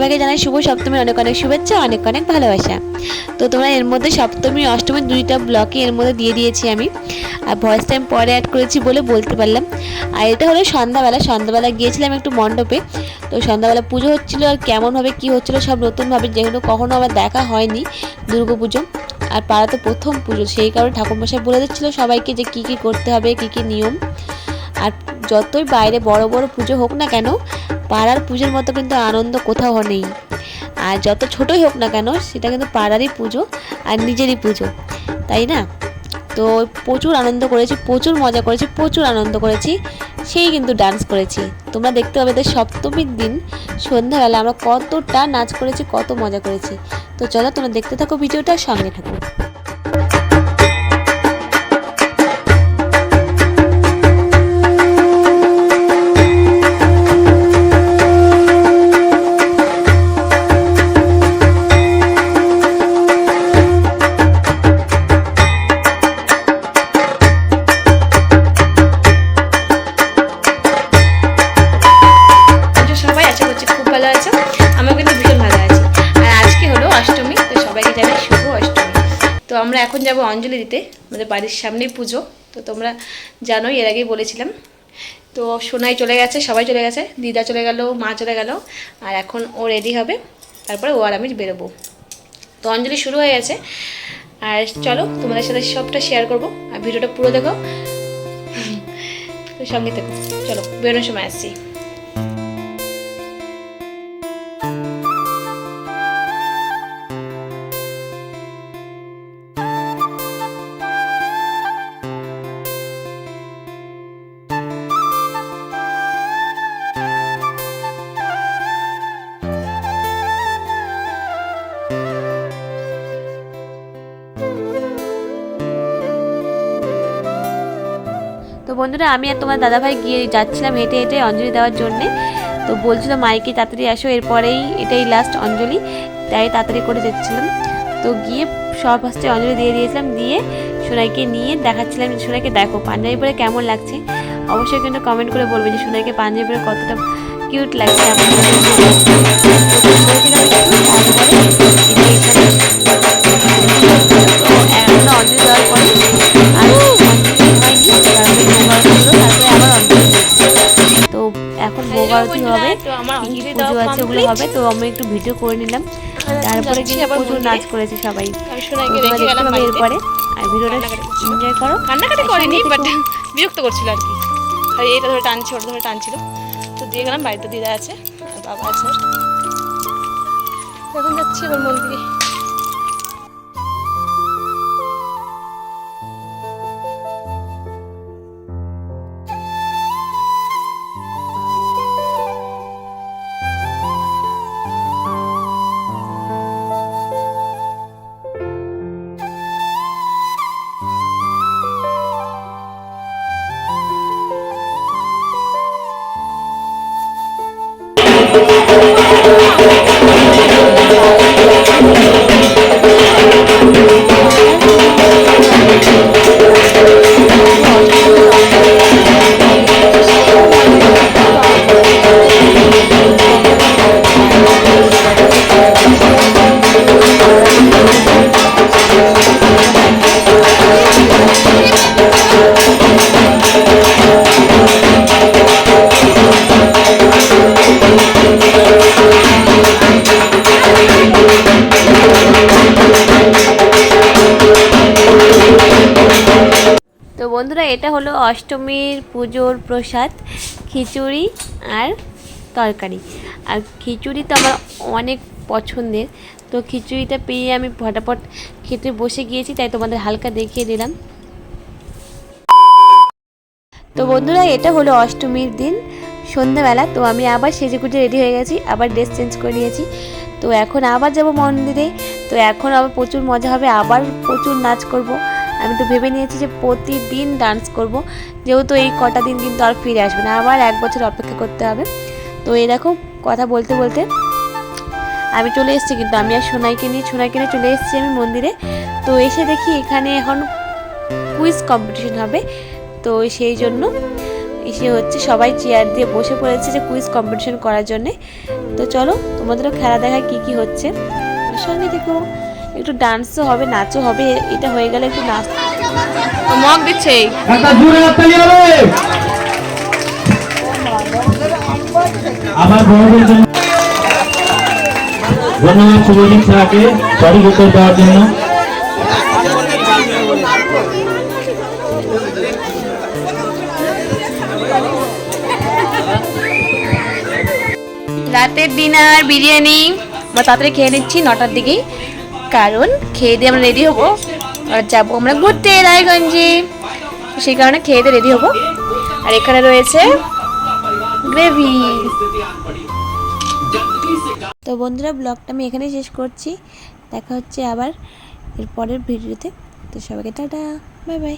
সবাইকে জানাই শুভ সপ্তমীর অনেক অনেক শুভেচ্ছা, অনেক অনেক ভালোবাসা। তো তোমরা এর মধ্যে সপ্তমী অষ্টমী দুইটা ব্লকে এর মধ্যে দিয়ে দিয়েছি আমি, আর ভয়েস টাইম পরে অ্যাড করেছি বলে বলতে পারলাম। আর এটা হলো সন্ধ্যাবেলা গিয়েছিলাম একটু মণ্ডপে। তো সন্ধ্যাবেলা পুজো হচ্ছিলো, আর কেমনভাবে কী হচ্ছিলো সব নতুনভাবে, যেগুলো কখনো আমার দেখা হয়নি দুর্গা পুজো, আর পাড়াতে প্রথম পুজো, সেই কারণে ঠাকুরমশাই বলে দিচ্ছিলো সবাইকে যে কী কী করতে হবে, কী কী নিয়ম। আর যতই বাইরে বড় বড় পুজো হোক না কেন, পাড়ার পুজোর মতো কিন্তু আনন্দ কোথাও নেই। আর যত ছোটই হোক না কেন, সেটা কিন্তু পাড়ারই পুজো আর নিজেরই পুজো, তাই না? তো প্রচুর আনন্দ করেছি, প্রচুর মজা করেছি, প্রচুর আনন্দ করেছি, সেই কিন্তু ডান্স করেছি। তোমরা দেখতে পাবে সপ্তমীর দিন সন্ধ্যাবেলা আমরা কতটা নাচ করেছি, কত মজা করেছি। তো চলো তোমরা দেখতে থাকো ভিডিওটা, সঙ্গে থাকো। তো আমরা এখন যাব অঞ্জলি দিতে, আমাদের বাড়ির সামনেই পুজো। তো তোমরা জানোই, এর আগেই বলেছিলাম। তো সোনাই চলে গেছে, সবাই চলে গেছে, দিদা চলে গেল, মা চলে গেল, আর এখন ও রেডি হবে, তারপরে ও আর আমি বেরোবো। তো অঞ্জলি শুরু হয়ে গেছে, আর চলো তোমাদের সাথে সবটা শেয়ার করবো, আর ভিডিওটা পুরো দেখো, তো সঙ্গে থেকো। চলো বেরোনোর সময় আসছি। তো বন্ধুরা, আমি আর তোমার দাদাভাই গিয়ে যাচ্ছিলাম হেঁটে হেঁটে অঞ্জলি দেওয়ার জন্যে। তো বলছিল মাইকে তাড়াতাড়ি আসো, এরপরেই এটাই লাস্ট অঞ্জলি, তাই তাড়াতাড়ি করে যাচ্ছিলাম। তো গিয়ে সব ফার্স্টে অঞ্জলি দিয়ে দিয়েছিলাম, দিয়ে সোনাইকে নিয়ে দেখাচ্ছিলাম যে সোনাইকে দেখো পাঞ্জাবি পরে কেমন লাগছে। অবশ্যই কিন্তু কমেন্ট করে বলবে যে সোনাইকে পাঞ্জাবি পরে কতটা কিউট লাগছে আমার। অঞ্জলি দেওয়ার পরে তো এখন ভোগ আরতি হবে, পুজো আছে ওগুলো হবে। তো আমি একটু ভিডিও করে নিলাম, তারপরে কিন্তু প্রচুর নাচ করেছে সবাই, এরপরে। আর ভিডিওটা এনজয় করো। কান্নাকাটি করেনি, বাট বিরক্ত করছিল আর কি, আর এটা ধরে টানছে, ওটা ধরে টানছিল। তো দিয়ে গেলাম, বাড়িতে দিদা আছে আর বাবা আছে। এখন যাচ্ছি এবার মন্দিরে। তো বন্ধুরা, এটা হলো অষ্টমীর পুজোর প্রসাদ, খিচুড়ি আর তরকারি। আর খিচুড়ি তো আমার অনেক পছন্দের, তো খিচুড়িটা পেয়ে আমি ফটাফট খেতে বসে গিয়েছি, তাই তোমাদের হালকা দেখিয়ে দিলাম। তো বন্ধুরা, এটা হলো অষ্টমীর দিন সন্ধ্যাবেলা। তো আমি আবার সেজেগুজে রেডি হয়ে গেছি, আবার ড্রেস চেঞ্জ করে নিয়েছি। তো এখন আবার যাব মন্দিরে। তো এখন আবার প্রচুর মজা হবে, আবার প্রচুর নাচ করব। আমি তো ভেবে নিয়েছি যে প্রতিদিন ডান্স করব, যেহেতু এই কটা দিন কিন্তু আর ফিরে আসবে না, আবার 1 বছর অপেক্ষা করতে হবে। তো এই দেখো, কথা বলতে বলতে আমি চলে এসেছি, কিন্তু আমি আর সোনাইকে নিয়ে চলে এসেছি আমি মন্দিরে। তো এসে দেখি এখানে এখন কুইজ কম্পিটিশন হবে, তো সেই জন্য এসে হচ্ছে সবাই চেয়ার দিয়ে বসে পড়েছে যে কুইজ কম্পিটিশন করার জন্যে। তো চলো তোমাদেরও খেলা দেখায় কি হচ্ছে, সঙ্গে দেখো। একটু ডান্সও হবে, নাচও হবে, এটা হয়ে গেলে একটু নাচ। মগ দিচ্ছে আবার বড়দের জন্য ধন্যবাদ শুভজিৎ স্যারকে সঠিক উত্তর দেওয়ার জন্য। রাতের ডিনার বিরিয়ানি, বা তাড়াতাড়ি খেয়ে নিচ্ছি 9টার দিকেই, কারণ খেয়ে দিয়ে আমরা রেডি হবো আর যাবো আমরা ঘুরতে রায়গঞ্জে। সেই কারণে খেয়ে দিয়ে রেডি হবো। আর এখানে রয়েছে গ্রেভি। তো বন্ধুরা, ব্লগটা আমি এখানেই শেষ করছি। দেখা হচ্ছে আবার এর পরের ভিডিওতে। তো সবাইকে টাটা, বাই বাই।